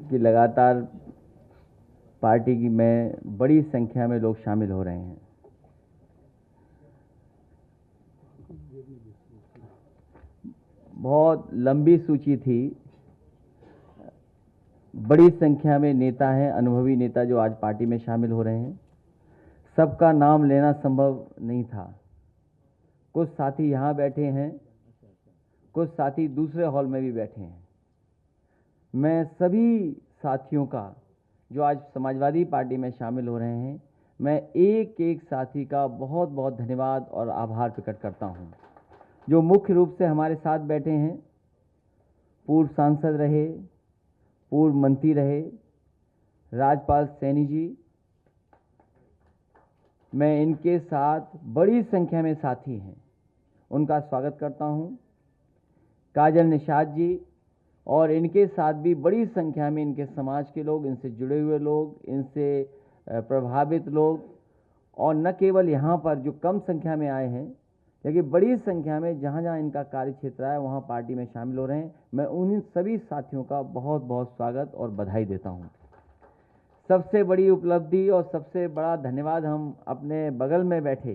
कि लगातार पार्टी की में बड़ी संख्या में लोग शामिल हो रहे हैं। बहुत लंबी सूची थी, बड़ी संख्या में नेता हैं, अनुभवी नेता जो आज पार्टी में शामिल हो रहे हैं। सबका नाम लेना संभव नहीं था। कुछ साथी यहाँ बैठे हैं, कुछ साथी दूसरे हॉल में भी बैठे हैं। मैं सभी साथियों का जो आज समाजवादी पार्टी में शामिल हो रहे हैं, मैं एक एक साथी का बहुत बहुत धन्यवाद और आभार प्रकट करता हूं। जो मुख्य रूप से हमारे साथ बैठे हैं, पूर्व सांसद रहे, पूर्व मंत्री रहे, राजपाल सैनी जी, मैं इनके साथ बड़ी संख्या में साथी हैं, उनका स्वागत करता हूं। काजल निषाद जी और इनके साथ भी बड़ी संख्या में इनके समाज के लोग, इनसे जुड़े हुए लोग, इनसे प्रभावित लोग, और न केवल यहाँ पर जो कम संख्या में आए हैं, लेकिन बड़ी संख्या में जहाँ जहाँ इनका कार्य क्षेत्र है वहाँ पार्टी में शामिल हो रहे हैं। मैं उन सभी साथियों का बहुत बहुत स्वागत और बधाई देता हूँ। सबसे बड़ी उपलब्धि और सबसे बड़ा धन्यवाद हम अपने बगल में बैठे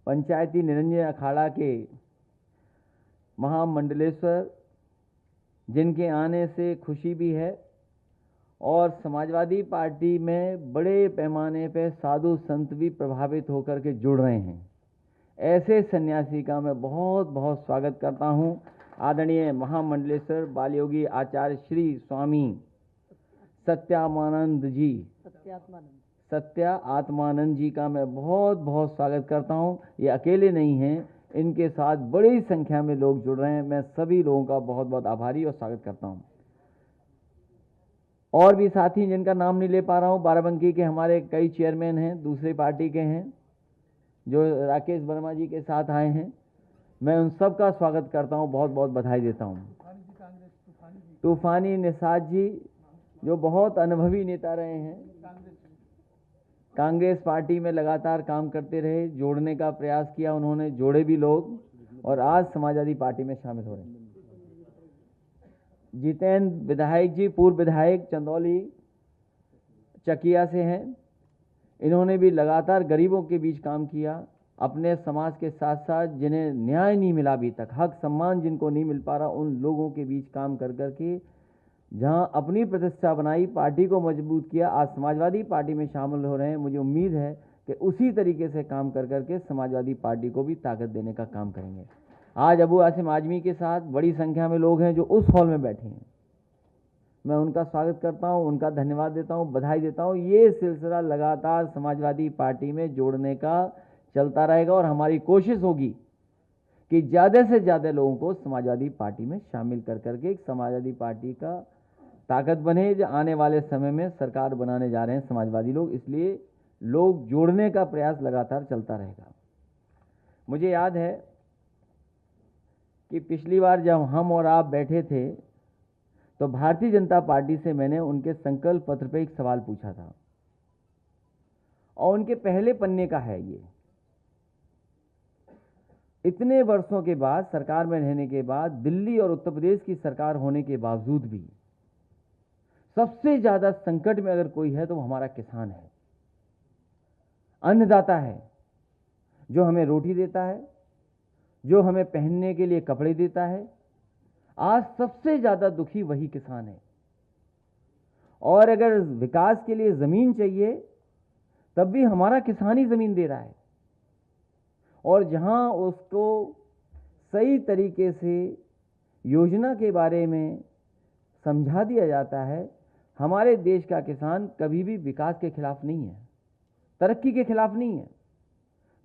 पंचायती निरंजन अखाड़ा के महामंडलेश्वर, जिनके आने से खुशी भी है, और समाजवादी पार्टी में बड़े पैमाने पर साधु संत भी प्रभावित होकर के जुड़ रहे हैं। ऐसे सन्यासी का मैं बहुत बहुत स्वागत करता हूं। आदरणीय महामंडलेश्वर बालयोगी आचार्य श्री स्वामी सत्यात्मानंद जी का मैं बहुत बहुत स्वागत करता हूं। ये अकेले नहीं हैं, इनके साथ बड़ी संख्या में लोग जुड़ रहे हैं। मैं सभी लोगों का बहुत बहुत आभारी और स्वागत करता हूं। और भी साथी जिनका नाम नहीं ले पा रहा हूं, बाराबंकी के हमारे कई चेयरमैन हैं, दूसरी पार्टी के हैं, जो राकेश वर्मा जी के साथ आए हैं, मैं उन सब का स्वागत करता हूं, बहुत बहुत बधाई देता हूं। तूफानी निषाद जी, जो बहुत अनुभवी नेता रहे हैं, कांग्रेस पार्टी में लगातार काम करते रहे, जोड़ने का प्रयास किया उन्होंने, जोड़े भी लोग, और आज समाजवादी पार्टी में शामिल हो रहे हैं। जितेंद्र विधायक जी, पूर्व विधायक चंदौली चकिया से हैं, इन्होंने भी लगातार गरीबों के बीच काम किया, अपने समाज के साथ साथ जिन्हें न्याय नहीं मिला अभी तक, हक सम्मान जिनको नहीं मिल पा रहा, उन लोगों के बीच काम कर करके जहां अपनी प्रतिष्ठा बनाई, पार्टी को मजबूत किया, आज समाजवादी पार्टी में शामिल हो रहे हैं। मुझे उम्मीद है कि उसी तरीके से काम कर करके समाजवादी पार्टी को भी ताकत देने का काम करेंगे। आज अबू आसिम आजमी के साथ बड़ी संख्या में लोग हैं जो उस हॉल में बैठे हैं। मैं उनका स्वागत करता हूं, उनका धन्यवाद देता हूं, बधाई देता हूं। ये सिलसिला लगातार समाजवादी पार्टी में जोड़ने का चलता रहेगा और हमारी कोशिश होगी कि ज़्यादा से ज़्यादा लोगों को समाजवादी पार्टी में शामिल कर करके एक समाजवादी पार्टी का ताकत बने। जो आने वाले समय में सरकार बनाने जा रहे हैं समाजवादी लोग, इसलिए लोग जोड़ने का प्रयास लगातार चलता रहेगा। मुझे याद है कि पिछली बार जब हम और आप बैठे थे तो भारतीय जनता पार्टी से मैंने उनके संकल्प पत्र पे एक सवाल पूछा था, और उनके पहले पन्ने का है ये। इतने वर्षों के बाद, सरकार में रहने के बाद, दिल्ली और उत्तर प्रदेश की सरकार होने के बावजूद भी सबसे ज्यादा संकट में अगर कोई है तो वो हमारा किसान है, अन्नदाता है, जो हमें रोटी देता है, जो हमें पहनने के लिए कपड़े देता है। आज सबसे ज्यादा दुखी वही किसान है। और अगर विकास के लिए जमीन चाहिए तब भी हमारा किसान ही जमीन दे रहा है, और जहां उसको सही तरीके से योजना के बारे में समझा दिया जाता है, हमारे देश का किसान कभी भी विकास के खिलाफ नहीं है, तरक्की के खिलाफ नहीं है।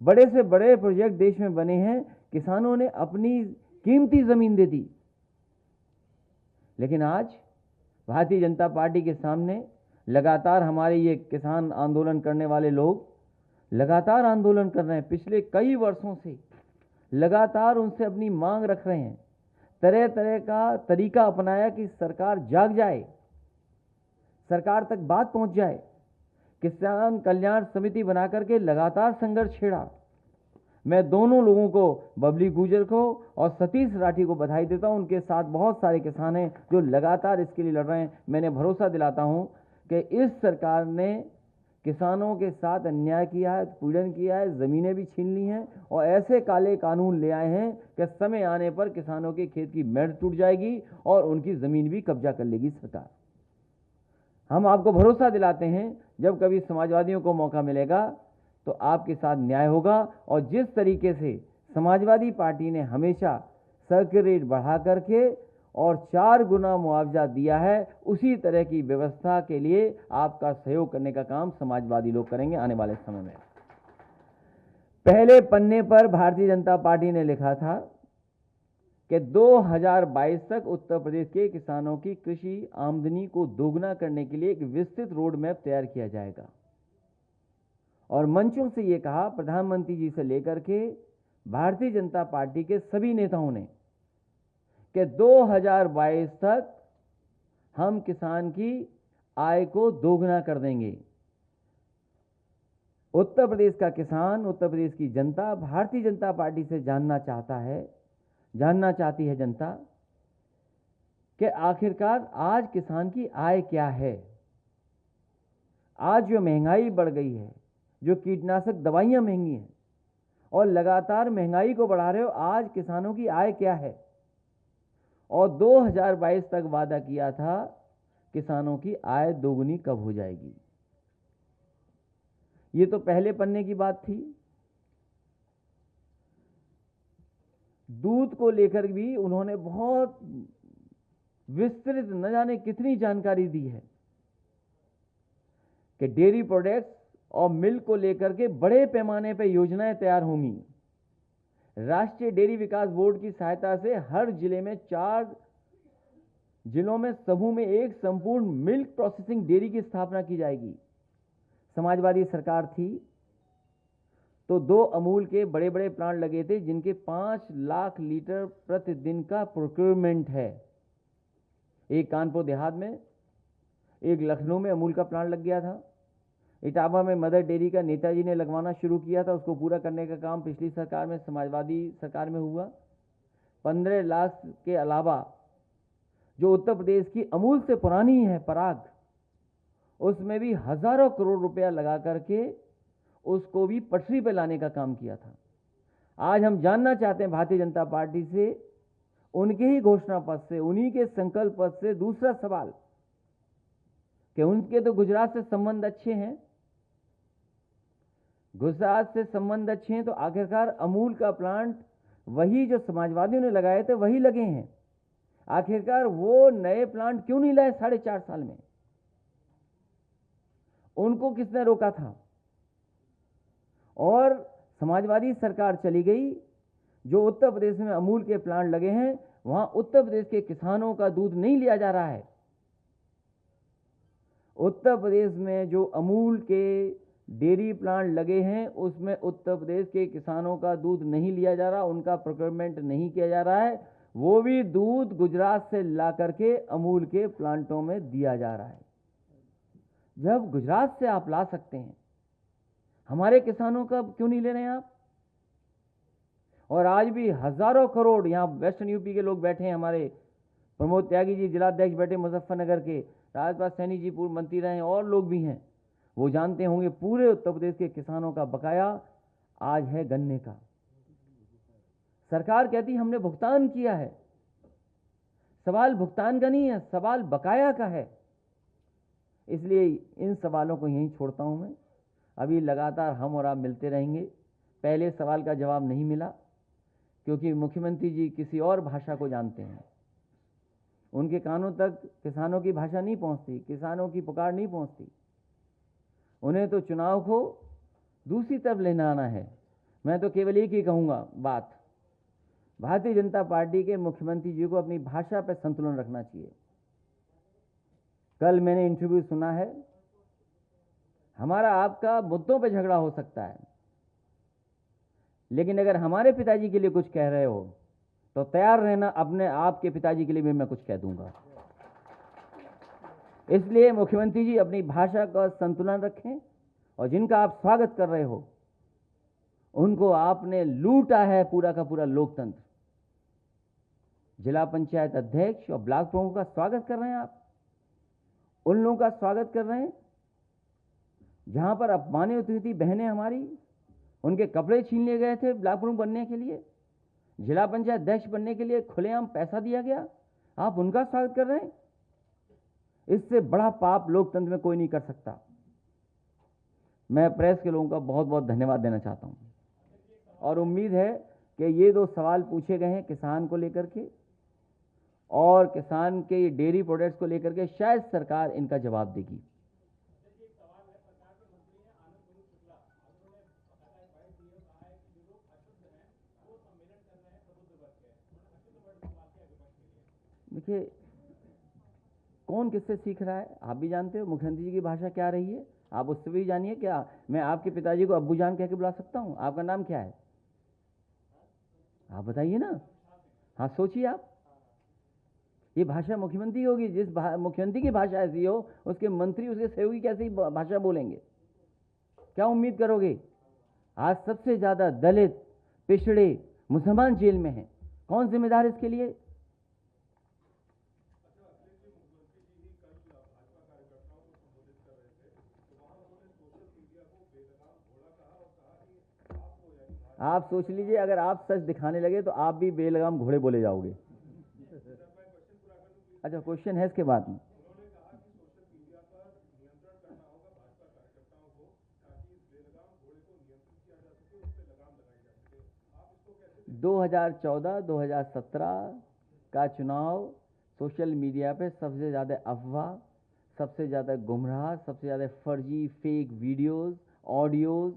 बड़े से बड़े प्रोजेक्ट देश में बने हैं, किसानों ने अपनी कीमती जमीन दे दी। लेकिन आज भारतीय जनता पार्टी के सामने लगातार हमारे ये किसान आंदोलन करने वाले लोग लगातार आंदोलन कर रहे हैं, पिछले कई वर्षों से लगातार उनसे अपनी मांग रख रहे हैं, तरह तरह का तरीका अपनाया कि सरकार जाग जाए, सरकार तक बात पहुंच जाए। किसान कल्याण समिति बना करके लगातार संघर्ष छेड़ा, मैं दोनों लोगों को, बबली गुर्जर को और सतीश राठी को बधाई देता हूं। उनके साथ बहुत सारे किसान हैं जो लगातार इसके लिए लड़ रहे हैं। मैंने भरोसा दिलाता हूं कि इस सरकार ने किसानों के साथ अन्याय किया है, पीड़न किया है, जमीनें भी छीन ली हैं और ऐसे काले कानून ले आए हैं कि समय आने पर किसानों के खेत की मेड़ टूट जाएगी और उनकी जमीन भी कब्जा कर लेगी सरकार। हम आपको भरोसा दिलाते हैं जब कभी समाजवादियों को मौका मिलेगा तो आपके साथ न्याय होगा। और जिस तरीके से समाजवादी पार्टी ने हमेशा सर्किल रेट बढ़ा करके और 4 गुना मुआवजा दिया है, उसी तरह की व्यवस्था के लिए आपका सहयोग करने का काम समाजवादी लोग करेंगे आने वाले समय में। पहले पन्ने पर भारतीय जनता पार्टी ने लिखा था कि 2022 तक उत्तर प्रदेश के किसानों की कृषि आमदनी को दोगुना करने के लिए एक विस्तृत रोड मैप तैयार किया जाएगा। और मंचों से यह कहा, प्रधानमंत्री जी से लेकर के भारतीय जनता पार्टी के सभी नेताओं ने, कि 2022 तक हम किसान की आय को दोगुना कर देंगे। उत्तर प्रदेश का किसान, उत्तर प्रदेश की जनता भारतीय जनता पार्टी से जानना चाहती है जनता कि आखिरकार आज किसान की आय क्या है। आज जो महंगाई बढ़ गई है, जो कीटनाशक दवाइयां महंगी हैं और लगातार महंगाई को बढ़ा रहे हो, आज किसानों की आय क्या है। और 2022 तक वादा किया था किसानों की आय दोगुनी कब हो जाएगी। ये तो पहले पन्ने की बात थी। दूध को लेकर भी उन्होंने बहुत विस्तृत न जाने कितनी जानकारी दी है कि डेयरी प्रोडक्ट्स और मिल्क को लेकर के बड़े पैमाने पर योजनाएं तैयार होंगी। राष्ट्रीय डेयरी विकास बोर्ड की सहायता से हर जिले में 4 जिलों में समूह में एक संपूर्ण मिल्क प्रोसेसिंग डेयरी की स्थापना की जाएगी। समाजवादी सरकार थी तो 2 अमूल के बड़े बड़े प्लांट लगे थे जिनके 5 लाख लीटर प्रतिदिन का प्रोक्योरमेंट है। एक कानपुर देहात में, एक लखनऊ में अमूल का प्लांट लग गया था। इटावा में मदर डेयरी का नेताजी ने लगवाना शुरू किया था, उसको पूरा करने का काम पिछली सरकार में, समाजवादी सरकार में हुआ। 15 लाख के अलावा जो उत्तर प्रदेश की अमूल से पुरानी है पराग, उसमें भी हजारों करोड़ रुपया लगा करके उसको भी पटरी पे लाने का काम किया था। आज हम जानना चाहते हैं भारतीय जनता पार्टी से, उनके ही घोषणा पत्र से, उन्हीं के संकल्प पत्र से दूसरा सवाल कि उनके तो गुजरात से संबंध अच्छे हैं, गुजरात से संबंध अच्छे हैं तो आखिरकार अमूल का प्लांट वही जो समाजवादियों ने लगाए थे वही लगे हैं। आखिरकार वो नए प्लांट क्यों नहीं लाए 4.5 साल में? उनको किसने रोका था? और समाजवादी सरकार चली गई, जो उत्तर प्रदेश में अमूल के प्लांट लगे हैं वहां उत्तर प्रदेश के किसानों का दूध नहीं लिया जा रहा है। उत्तर प्रदेश में जो अमूल के डेयरी प्लांट लगे हैं उसमें उत्तर प्रदेश के किसानों का दूध नहीं लिया जा रहा, उनका प्रोक्योरमेंट नहीं किया जा रहा है। वो भी दूध गुजरात से ला करके अमूल के प्लांटों में दिया जा रहा है। जब गुजरात से आप ला सकते हैं, हमारे किसानों का क्यों नहीं ले रहे हैं आप? और आज भी हजारों करोड़, यहां वेस्टर्न यूपी के लोग बैठे हैं, हमारे प्रमोद त्यागी जी जिलाध्यक्ष बैठे मुजफ्फरनगर के, राजपाल सैनी जी पूर्व मंत्री रहे, और लोग भी हैं, वो जानते होंगे पूरे उत्तर प्रदेश के किसानों का बकाया आज है गन्ने का। सरकार कहती हमने भुगतान किया है। सवाल भुगतान का नहीं है, सवाल बकाया का है। इसलिए इन सवालों को यहीं छोड़ता हूं मैं। अभी लगातार हम और आप मिलते रहेंगे। पहले सवाल का जवाब नहीं मिला क्योंकि मुख्यमंत्री जी किसी और भाषा को जानते हैं, उनके कानों तक किसानों की भाषा नहीं पहुंचती, किसानों की पुकार नहीं पहुंचती। उन्हें तो चुनाव को दूसरी तरफ लेना आना है। मैं तो केवल एक ही कहूंगा बात, भारतीय जनता पार्टी के मुख्यमंत्री जी को अपनी भाषा पर संतुलन रखना चाहिए। कल मैंने इंटरव्यू सुना है, हमारा आपका मुद्दों पर झगड़ा हो सकता है, लेकिन अगर हमारे पिताजी के लिए कुछ कह रहे हो तो तैयार रहना, अपने आपके पिताजी के लिए भी मैं कुछ कह दूंगा। इसलिए मुख्यमंत्री जी अपनी भाषा का संतुलन रखें और जिनका आप स्वागत कर रहे हो उनको आपने लूटा है पूरा का पूरा लोकतंत्र। जिला पंचायत अध्यक्ष और ब्लॉक प्रमुख का स्वागत कर रहे हैं आप, उन लोगों का स्वागत कर रहे हैं जहां पर अपमानित हुई थी बहनें हमारी, उनके कपड़े छीन लिए गए थे ब्लॉक प्रमुख बनने के लिए, जिला पंचायत अध्यक्ष बनने के लिए खुलेआम पैसा दिया गया, आप उनका स्वागत कर रहे हैं। इससे बड़ा पाप लोकतंत्र में कोई नहीं कर सकता। मैं प्रेस के लोगों का बहुत बहुत धन्यवाद देना चाहता हूं और उम्मीद है कि ये 2 सवाल पूछे गए हैं किसान को लेकर के और किसान के डेयरी प्रोडक्ट्स को लेकर के, शायद सरकार इनका जवाब देगी। देखिए, कौन किससे सीख रहा है आप भी जानते हो। मुख्यमंत्री जी की भाषा क्या रही है आप उससे भी जानिए। क्या मैं आपके पिताजी को अब्बू जान कह के बुला सकता हूं? आपका नाम क्या है आप बताइए ना। हाँ, सोचिए आप, ये भाषा मुख्यमंत्री होगी। जिस मुख्यमंत्री की भाषा ऐसी हो, उसके मंत्री, उसके सहयोगी कैसी भाषा बोलेंगे? क्या उम्मीद करोगे? आज सबसे ज्यादा दलित, पिछड़े, मुसलमान जेल में हैं। कौन जिम्मेदार इसके लिए? आप सोच लीजिए, अगर आप सच दिखाने लगे तो आप भी बेलगाम घोड़े बोले जाओगे। अच्छा, क्वेश्चन है इसके बाद में। 2014-2017 का चुनाव सोशल मीडिया पे सबसे ज़्यादा अफवाह, सबसे ज़्यादा गुमराह, सबसे ज़्यादा फर्जी फेक वीडियोस, ऑडियोज,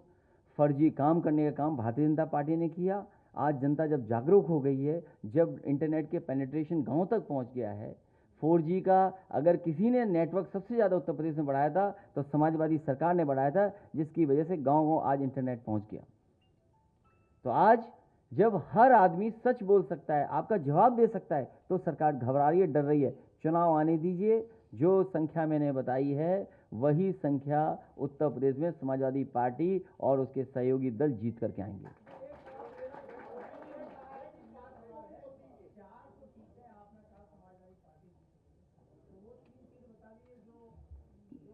फर्जी काम करने का काम भारतीय जनता पार्टी ने किया। आज जनता जब जागरूक हो गई है, जब इंटरनेट के पेनिट्रेशन गांव तक पहुंच गया है, 4G का अगर किसी ने नेटवर्क सबसे ज़्यादा उत्तर प्रदेश में बढ़ाया था तो समाजवादी सरकार ने बढ़ाया था, जिसकी वजह से गांव-गांव आज इंटरनेट पहुंच गया। तो आज जब हर आदमी सच बोल सकता है, आपका जवाब दे सकता है, तो सरकार घबरा रही है, डर रही है। चुनाव आने दीजिए, जो संख्या मैंने बताई है वही संख्या उत्तर प्रदेश में समाजवादी पार्टी और उसके सहयोगी दल जीत करके आएंगे।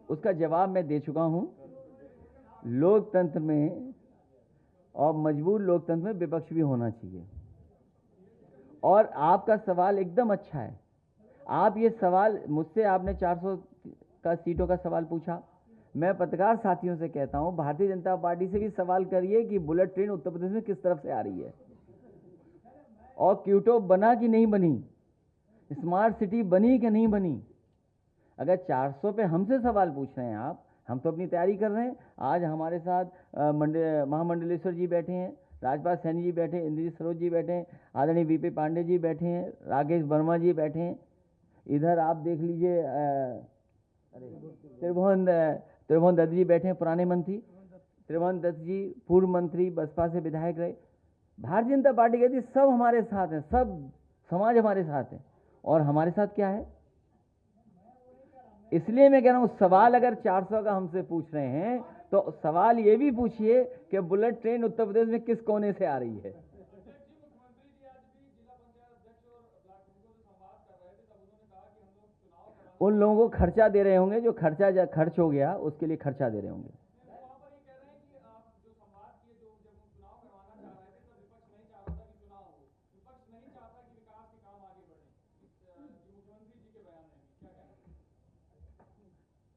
उसका जवाब मैं दे चुका हूं। लोकतंत्र में और मजबूत लोकतंत्र में विपक्ष भी होना चाहिए। और आपका सवाल एकदम अच्छा है। आप ये सवाल मुझसे, आपने 400 का सीटों का सवाल पूछा। मैं पत्रकार साथियों से कहता हूं, भारतीय जनता पार्टी से भी सवाल करिए कि बुलेट ट्रेन उत्तर प्रदेश में किस तरफ से आ रही है, और क्यूटो बना कि नहीं बनी, स्मार्ट सिटी बनी कि नहीं बनी। अगर 400 पे हमसे सवाल पूछ रहे हैं आप, हम तो अपनी तैयारी कर रहे हैं। आज हमारे साथ महामंडलेश्वर जी बैठे हैं, राजपाल सैनी जी बैठे हैं, इंद्रजीत सरोज जी बैठे हैं, आदरणीय वीपी पांडे जी बैठे हैं, राकेश वर्मा जी बैठे हैं। इधर आप देख लीजिए, त्रिभुवन दत्त जी बैठे हैं, पुराने मंत्री। त्रिभुवन दत्त जी पूर्व मंत्री, बसपा से विधायक रहे। भारतीय जनता पार्टी कहती है सब हमारे साथ है, सब समाज हमारे साथ है। और हमारे साथ क्या है? इसलिए मैं कह रहा हूं, सवाल अगर 400 का हमसे पूछ रहे हैं तो सवाल ये भी पूछिए कि बुलेट ट्रेन उत्तर प्रदेश में किस कोने से आ रही है। उन लोगों को खर्चा दे रहे होंगे, जो खर्च हो गया उसके लिए खर्चा दे रहे होंगे।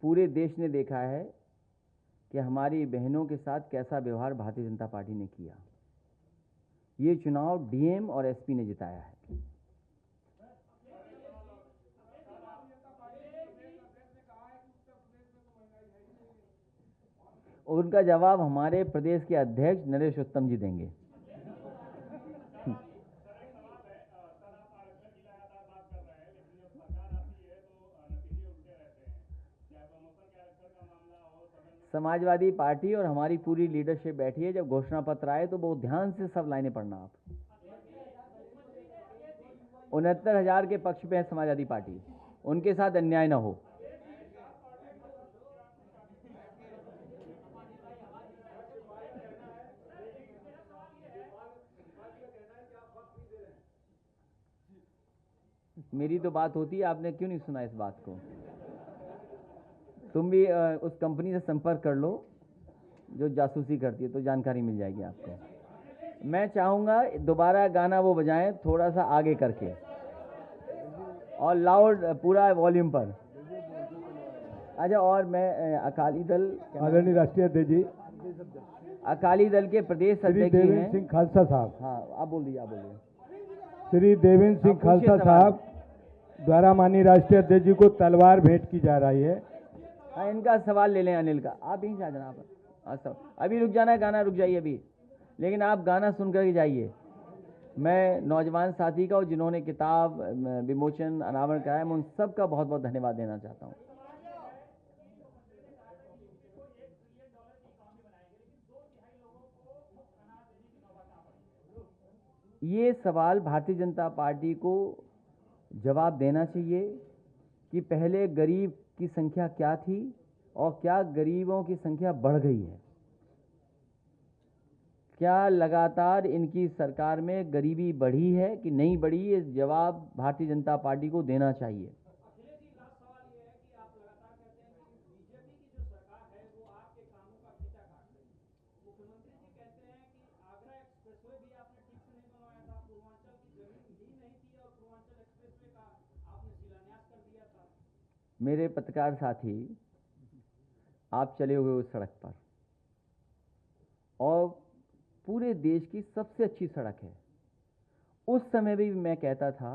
पूरे देश ने देखा है कि हमारी बहनों के साथ कैसा व्यवहार भारतीय जनता पार्टी ने किया। ये चुनाव डीएम और एसपी ने जिताया है। उनका जवाब हमारे प्रदेश के अध्यक्ष नरेश उत्तम जी देंगे। समाजवादी पार्टी और हमारी पूरी लीडरशिप बैठी है। जब घोषणा पत्र आए तो बहुत ध्यान से सब लाइनें पढ़ना आप। 69,000 के पक्ष पे है समाजवादी पार्टी, उनके साथ अन्याय ना हो। मेरी तो बात होती है, आपने क्यों नहीं सुना इस बात को? तुम भी उस कंपनी से संपर्क कर लो जो जासूसी करती है, तो जानकारी मिल जाएगी आपको। मैं चाहूँगा दोबारा गाना वो बजाएं थोड़ा सा आगे करके और लाउड पूरा वॉल्यूम पर। अच्छा, और मैं अकाली दल, आदरणीय राष्ट्रीय अध्यक्ष जी, अकाली दल के प्रदेश श्री अध्यक्ष देवेंद्र हैं। सिंह खालसा साहब। हाँ, आप बोल दीजिए, आप बोलिए। श्री देवेंद्र सिंह आप पूछिए खालसा सवाल। साहब द्वारा माननीय राष्ट्रीय अध्यक्ष जी को तलवार भेंट की जा रही है। हाँ, इनका सवाल ले लें, अनिल का। आप यहीं से आ जाना। आप सब अभी रुक जाना है, गाना रुक जाइए अभी, लेकिन आप गाना सुन कर के जाइए। मैं नौजवान साथी का और जिन्होंने किताब विमोचन अनावरण कराया, मैं उन सब का बहुत बहुत धन्यवाद देना चाहता हूँ। ये सवाल भारतीय जनता पार्टी को जवाब देना चाहिए कि पहले गरीब की संख्या क्या थी और क्या गरीबों की संख्या बढ़ गई है। क्या लगातार इनकी सरकार में गरीबी बढ़ी है कि नहीं बढ़ी? ये जवाब भारतीय जनता पार्टी को देना चाहिए। मेरे पत्रकार साथी, आप चले हुए उस सड़क पर, और पूरे देश की सबसे अच्छी सड़क है। उस समय भी मैं कहता था,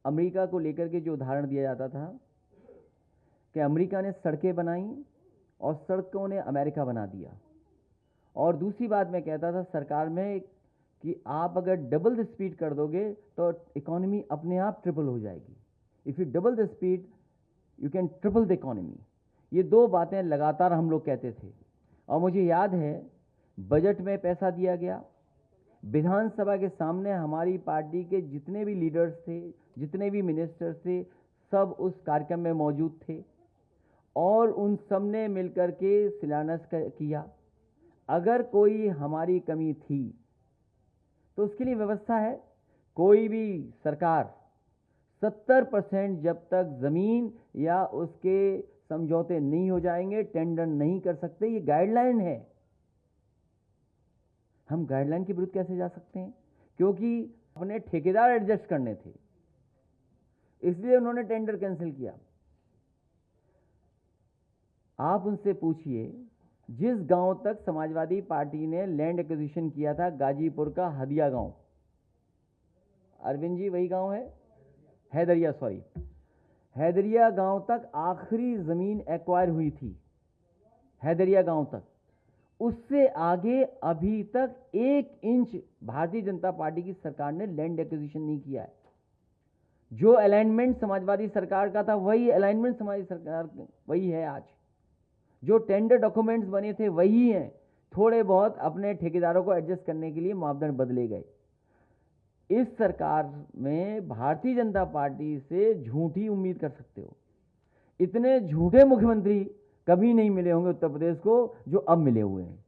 अमेरिका को लेकर के जो उदाहरण दिया जाता था कि अमेरिका ने सड़कें बनाई और सड़कों ने अमेरिका बना दिया। और दूसरी बात मैं कहता था सरकार में कि आप अगर डबल द स्पीड कर दोगे तो इकोनॉमी अपने आप ट्रिपल हो जाएगी। If U double the speed you can triple the economy. ये दो बातें लगातार हम लोग कहते थे। और मुझे याद है बजट में पैसा दिया गया, विधानसभा के सामने हमारी पार्टी के जितने भी लीडर्स थे, जितने भी मिनिस्टर्स थे, सब उस कार्यक्रम में मौजूद थे और उन सब ने मिलकर के शिलान्यास किया। अगर कोई हमारी कमी थी तो उसके लिए व्यवस्था है। कोई भी सरकार 70% जब तक जमीन या उसके समझौते नहीं हो जाएंगे टेंडर नहीं कर सकते। ये गाइडलाइन है। हम गाइडलाइन के विरुद्ध कैसे जा सकते हैं? क्योंकि अपने ठेकेदार एडजस्ट करने थे, इसलिए उन्होंने टेंडर कैंसिल किया। आप उनसे पूछिए, जिस गांव तक समाजवादी पार्टी ने लैंड एक्विजिशन किया था, गाजीपुर का हदिया गांव, अरविंद जी वही गांव है, हैदरिया, सॉरी, हैदरिया गांव तक आखिरी जमीन एक्वायर हुई थी, हैदरिया गांव तक। उससे आगे अभी तक 1 इंच भारतीय जनता पार्टी की सरकार ने लैंड एक्विजिशन नहीं किया है। जो अलाइनमेंट समाजवादी सरकार का था वही अलाइनमेंट समाजवादी सरकार वही है आज। जो टेंडर डॉक्यूमेंट्स बने थे वही हैं। थोड़े बहुत अपने ठेकेदारों को एडजस्ट करने के लिए मापदंड बदले गए। इस सरकार में भारतीय जनता पार्टी से झूठी उम्मीद कर सकते हो। इतने झूठे मुख्यमंत्री कभी नहीं मिले होंगे उत्तर प्रदेश को जो अब मिले हुए हैं।